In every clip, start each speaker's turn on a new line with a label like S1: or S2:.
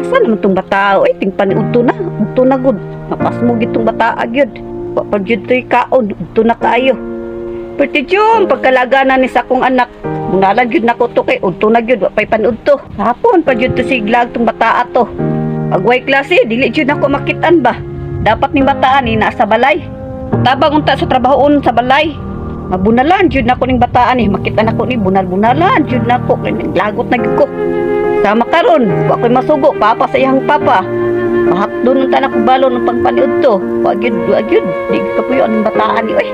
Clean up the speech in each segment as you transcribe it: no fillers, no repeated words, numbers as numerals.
S1: Asa naman tong bata? Oy, tingpan udto na. Udto na gud. Mapas mo gitong bata gyud. Wa pa gyud toy kaon. Udto na kaayo. Pwede jud pagkalaganan ni sa akong anak. Munalan gyud nako to kay udto na gyud wa pay panudto. Hapon pa gyud to siglag tong bata ato. Pagway klase dili jud nako makitan ba. Dapat ning bataan ni naa sa balay. Tabang unta sa trabahoon sa balay. Mabunalan jud nako ning bataan ni makita nako ni bunal-bunalan jud nako kay lagot na gyud ko. Sama karon, wa koy masugo papa sa iyang papa. Mahakdon unta nako balon ng pagpaniud to. Wa gyud di ka puyo ang bataan ni oy.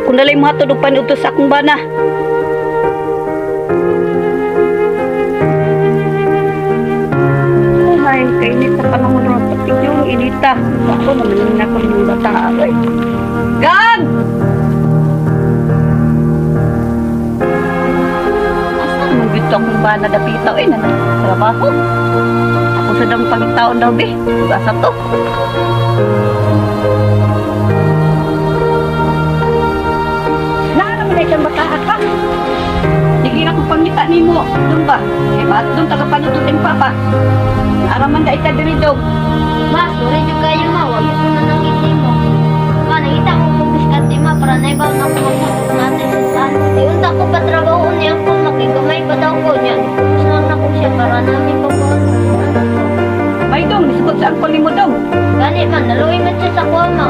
S1: Ako na lang mahatod og paniud to sa akong bana. Ay, kainit sa panahon ng patik yung inita. Ako naman na ako ng bataan oy. Gag! Ito akong ba nadapitaw na trabaho. Ako sa dang pangitaon daw be. Asa to? Naaraman na isang bata ka. Hindi na ko pangita ni mo. Doon ba? Eh, ba't doon tagapanututin papa? Naaraman na isa diri daw.
S2: Mas, tuloy yung kayo ma. Huwag ito na nakita mo. Ma, nakita ko kung biskati ma para naibaw na ko natin sa saan. Iunta ko pa trabaho niya ko. Makigamay pa daw ko niya. Tapos lang ako siya para namin pagkaon.
S1: May dong, nisukot sa angkol ni mo dong.
S2: Gani man, naluwi man siya sa kuwama.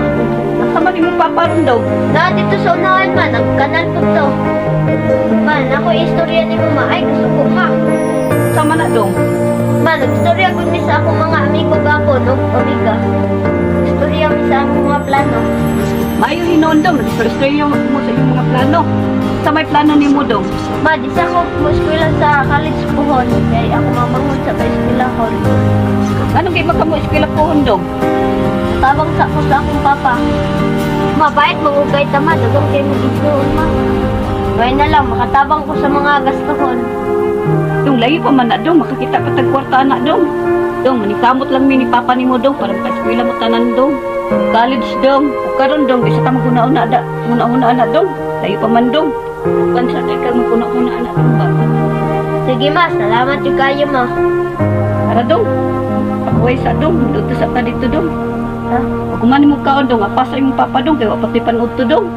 S1: Nasama ni mo papa ron daw.
S2: Na dito sa unahan man, nagkanal po to. Man, ako istorya ni mo ma. Ay, gusto ko ma.
S1: Sama na dong.
S2: Man, nag-istorya ko ni sa akong mga amigo gako, no? Amiga. Istorya ko sa akong mga plano.
S1: Mayo hinon dong, nag-istorya mo sa iyong mga plano. Sa may plano ni mo dong.
S2: Ma, di sa ako mo-eskwela sa college puhon. Kaya ako mamangon sa eskwela hall.
S1: Anong di ba ka mo eskwela po dong?
S2: Tabang sa ko sa akong papa. Mabait mo kung kahit tama, dagang kayo mag-isdoon ma. Gawin na lang, makatabang ko sa mga gastuhon.
S1: Dong, layo pa man na dong, makakita pa tagkwarta na dong. Dong, manikamot lang ni papa ni mo dong, parang pa-eskwela mo tanan dong. College dong, o karon dong, bisa ka maguna-una da, muna-una na dong. Layo pa man dong. Kansa na ikaw maguna-una na dong ba?
S2: Sige ma, salamat yung kayo ma.
S1: Para dong, pag-uwi sa dong, dito sa pa dito dong.
S2: Ha?
S1: Pag kumani mo kaon dong, apasa yung papa dong, kaya wapat ni panood to dong.